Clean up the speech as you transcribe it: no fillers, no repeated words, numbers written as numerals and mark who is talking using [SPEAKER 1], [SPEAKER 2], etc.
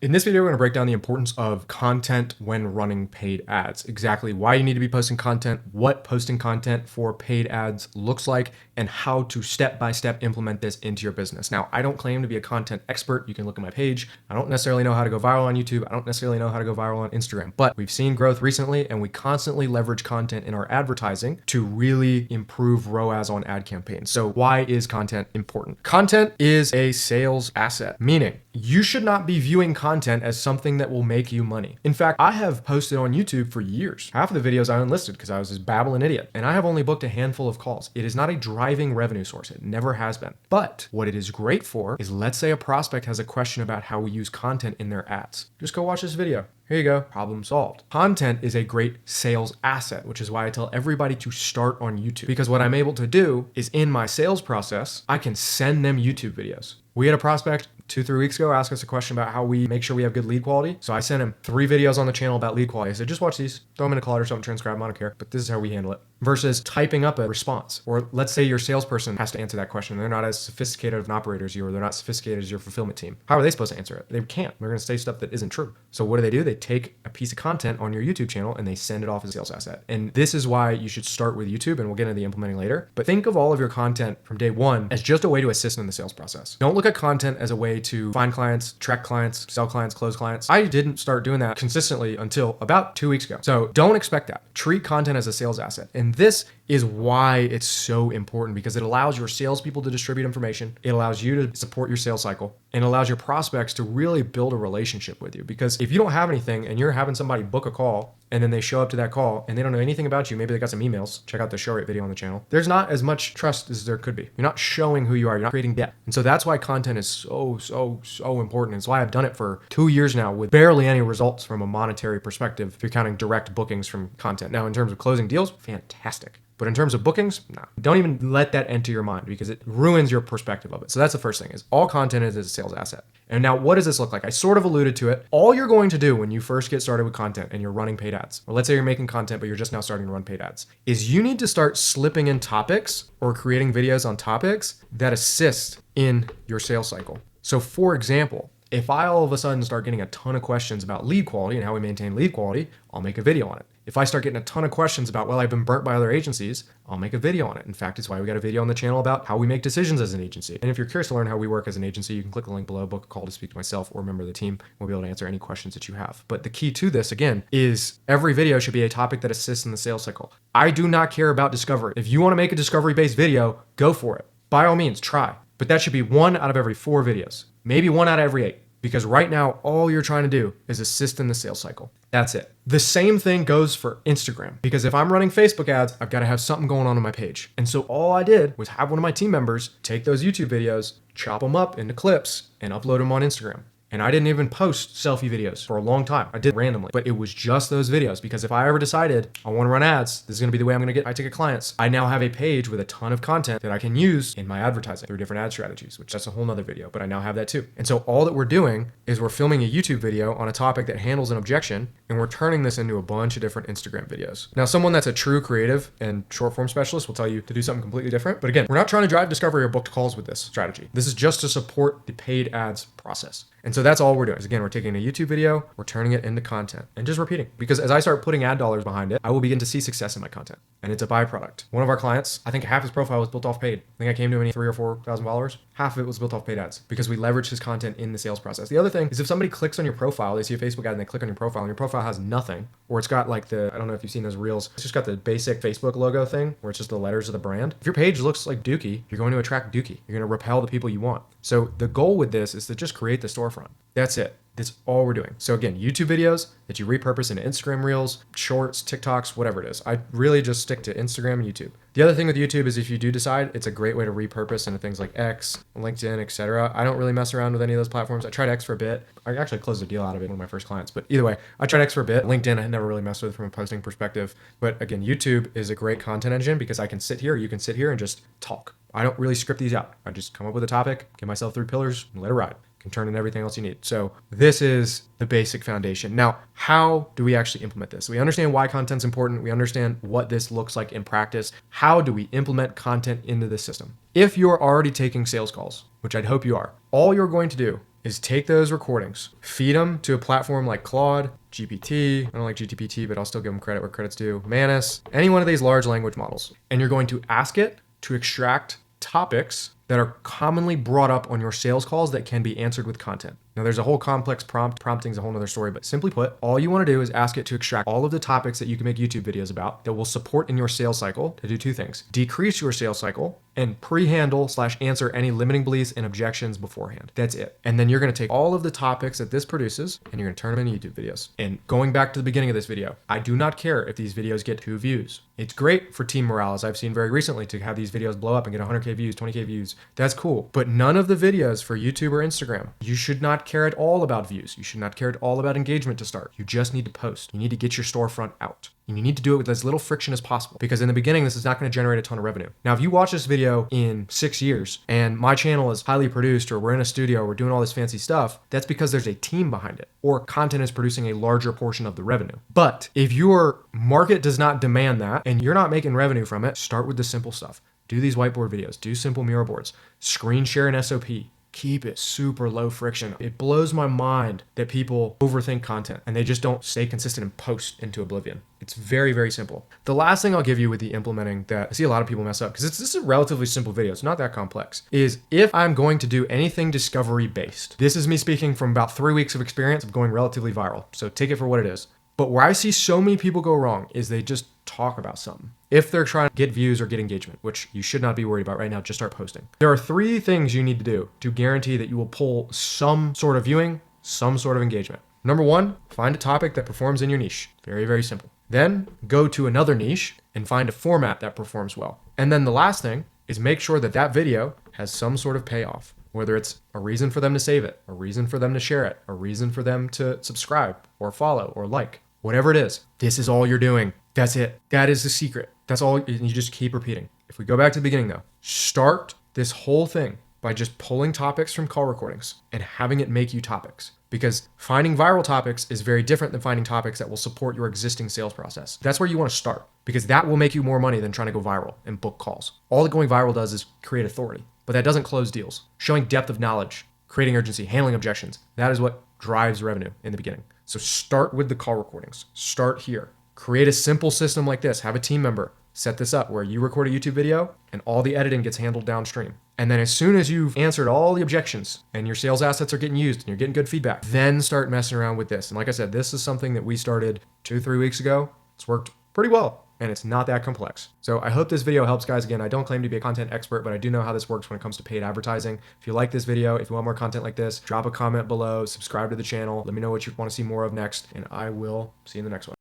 [SPEAKER 1] In this video, we're going to break down the importance of content when running paid ads, exactly why you need to be posting content, what posting content for paid ads looks like, and how to step-by-step implement this into your business. Now, I don't claim to be a content expert. You can look at my page. I don't necessarily know how to go viral on YouTube. I don't necessarily know how to go viral on Instagram, but we've seen growth recently, and we constantly leverage content in our advertising to really improve ROAS on ad campaigns. So why is content important? Content is a sales asset, meaning you should not be viewing content as something that will make you money. In fact, I have posted on YouTube for years. Half of the videos I unlisted because I was this babbling idiot, and I have only booked a handful of calls. It is not a driving revenue source. It never has been. But what it is great for is, let's say a prospect has a question about how we use content in their ads. Just go watch this video. Here you go, problem solved. Content is a great sales asset, which is why I tell everybody to start on YouTube. Because what I'm able to do is, in my sales process, I can send them YouTube videos. We had a prospect 2-3 weeks ago ask us a question about how we make sure we have good lead quality. So I sent him 3 videos on the channel about lead quality. I said, just watch these, throw them in a cloud or something, transcribe them, I don't care, but this is how we handle it. Versus typing up a response. Or let's say your salesperson has to answer that question. They're not as sophisticated of an operator as you, or they're not sophisticated as your fulfillment team. How are they supposed to answer it? They can't. They're going to say stuff that isn't true. So what do? They take a piece of content on your YouTube channel and they send it off as a sales asset. And this is why you should start with YouTube, and we'll get into the implementing later. But think of all of your content from day one as just a way to assist in the sales process. Don't look at content as a way to find clients, track clients, sell clients, close clients. I didn't start doing that consistently until about 2 weeks ago. So don't expect that. Treat content as a sales asset. And this is why it's so important, because it allows your salespeople to distribute information. It allows you to support your sales cycle, and it allows your prospects to really build a relationship with you. Because if you don't have anything and you're having somebody book a call and then they show up to that call and they don't know anything about you, maybe they got some emails, check out the show rate video on the channel. There's not as much trust as there could be. You're not showing who you are. You're not creating depth. And so that's why content is so important. It's why I've done it for 2 years now with barely any results from a monetary perspective, if you're counting direct bookings from content. Now, in terms of closing deals, fantastic. But in terms of bookings, no. Don't even let that enter your mind, because it ruins your perspective of it. So that's the first thing, is all content is a sales asset. And now, what does this look like? I sort of alluded to it. All you're going to do when you first get started with content and you're running paid ads, or let's say you're making content, but you're just now starting to run paid ads, is you need to start slipping in topics or creating videos on topics that assist in your sales cycle. So for example, if I all of a sudden start getting a ton of questions about lead quality and how we maintain lead quality, I'll make a video on it. If I start getting a ton of questions about, well, I've been burnt by other agencies, I'll make a video on it. In fact, it's why we got a video on the channel about how we make decisions as an agency. And if you're curious to learn how we work as an agency, you can click the link below, book a call to speak to myself or a member of the team. We'll be able to answer any questions that you have. But the key to this, again, is every video should be a topic that assists in the sales cycle. I do not care about discovery. If you want to make a discovery-based video, go for it. By all means, try. But that should be 1 out of every 4 videos, maybe 1 out of every 8. Because right now, all you're trying to do is assist in the sales cycle. That's it. The same thing goes for Instagram. Because if I'm running Facebook ads, I've got to have something going on my page. And so all I did was have one of my team members take those YouTube videos, chop them up into clips, and upload them on Instagram. And I didn't even post selfie videos for a long time. I did randomly, but it was just those videos, because if I ever decided I want to run ads, this is going to be the way I'm going to get high-ticket clients. I now have a page with a ton of content that I can use in my advertising through different ad strategies, which that's a whole nother video, but I now have that too. And so all that we're doing is we're filming a YouTube video on a topic that handles an objection, and we're turning this into a bunch of different Instagram videos. Now, someone that's a true creative and short form specialist will tell you to do something completely different. But again, we're not trying to drive discovery or booked calls with this strategy. This is just to support the paid ads process. And so that's all we're doing. Is again, we're taking a YouTube video, we're turning it into content and just repeating. Because as I start putting ad dollars behind it, I will begin to see success in my content. And it's a byproduct. One of our clients, I think half his profile was built off paid. I think I came to him 3,000 or 4,000 followers. Half of it was built off paid ads, because we leveraged his content in the sales process. The other thing is, if somebody clicks on your profile, they see a Facebook ad and they click on your profile, and your profile has nothing, or it's got like I don't know if you've seen those reels, it's just got the basic Facebook logo thing where it's just the letters of the brand. If your page looks like Dookie, you're going to attract Dookie. You're going to repel the people you want. So the goal with this is to just create the storefront. That's it. That's all we're doing. So again, YouTube videos that you repurpose into Instagram Reels, Shorts, TikToks, whatever it is. I really just stick to Instagram and YouTube. The other thing with YouTube is, if you do decide, it's a great way to repurpose into things like X, LinkedIn, etc. I don't really mess around with any of those platforms. I tried X for a bit. I actually closed a deal out of it, one of my first clients. But either way, I tried X for a bit. LinkedIn I had never really messed with from a posting perspective. But again, YouTube is a great content engine, because I can sit here, you can sit here and just talk. I don't really script these out. I just come up with a topic, give myself 3 pillars, and let it ride. can turn in everything else you need. So this is the basic foundation. Now, how do we actually implement this? We understand why content's important. We understand what this looks like in practice. How do we implement content into this system? If you're already taking sales calls, which I'd hope you are, all you're going to do is take those recordings, feed them to a platform like Claude, GPT, I don't like GPT, but I'll still give them credit where credit's due, Manus, any one of these large language models. And you're going to ask it to extract topics that are commonly brought up on your sales calls that can be answered with content. Now there's a whole complex prompt. Prompting is a whole nother story, but simply put, all you want to do is ask it to extract all of the topics that you can make YouTube videos about that will support in your sales cycle to do two things: decrease your sales cycle and pre-handle / answer any limiting beliefs and objections beforehand. That's it. And then you're going to take all of the topics that this produces and you're going to turn them into YouTube videos. And going back to the beginning of this video, I do not care if these videos get 2 views. It's great for team morale, as I've seen very recently, to have these videos blow up and get 100K views, 20K views. That's cool. But none of the videos for YouTube or Instagram, you should not care at all about views. You should not care at all about engagement to start. You just need to post. You need to get your storefront out. And you need to do it with as little friction as possible, because in the beginning, this is not going to generate a ton of revenue. Now, if you watch this video in 6 years and my channel is highly produced, or we're in a studio, we're doing all this fancy stuff, that's because there's a team behind it, or content is producing a larger portion of the revenue. But if your market does not demand that and you're not making revenue from it, start with the simple stuff. Do these whiteboard videos, do simple mural boards, screen share an SOP. Keep it super low friction. It blows my mind that people overthink content and they just don't stay consistent and post into oblivion. It's very, very simple. The last thing I'll give you with the implementing that I see a lot of people mess up, because this is a relatively simple video, it's not that complex, is if I'm going to do anything discovery based. This is me speaking from about 3 weeks of experience of going relatively viral. So take it for what it is. But where I see so many people go wrong is they just talk about something. If they're trying to get views or get engagement, which you should not be worried about right now, just start posting. There are 3 things you need to do to guarantee that you will pull some sort of viewing, some sort of engagement. Number 1, find a topic that performs in your niche. Very, very simple. Then go to another niche and find a format that performs well. And then the last thing is make sure that that video has some sort of payoff. Whether it's a reason for them to save it, a reason for them to share it, a reason for them to subscribe or follow or like, whatever it is, this is all you're doing. That's it. That is the secret. That's all. And you just keep repeating. If we go back to the beginning though, start this whole thing by just pulling topics from call recordings and having it make you topics. Because finding viral topics is very different than finding topics that will support your existing sales process. That's where you want to start, because that will make you more money than trying to go viral and book calls. All that going viral does is create authority, but that doesn't close deals. Showing depth of knowledge, creating urgency, handling objections, that is what drives revenue in the beginning. So start with the call recordings. Start here. Create a simple system like this. Have a team member set this up where you record a YouTube video and all the editing gets handled downstream. And then as soon as you've answered all the objections and your sales assets are getting used and you're getting good feedback, then start messing around with this. And like I said, this is something that we started 2-3 weeks ago. It's worked pretty well and it's not that complex. So I hope this video helps, guys. Again, I don't claim to be a content expert, but I do know how this works when it comes to paid advertising. If you like this video, if you want more content like this, drop a comment below, subscribe to the channel. Let me know what you want to see more of next, and I will see you in the next one.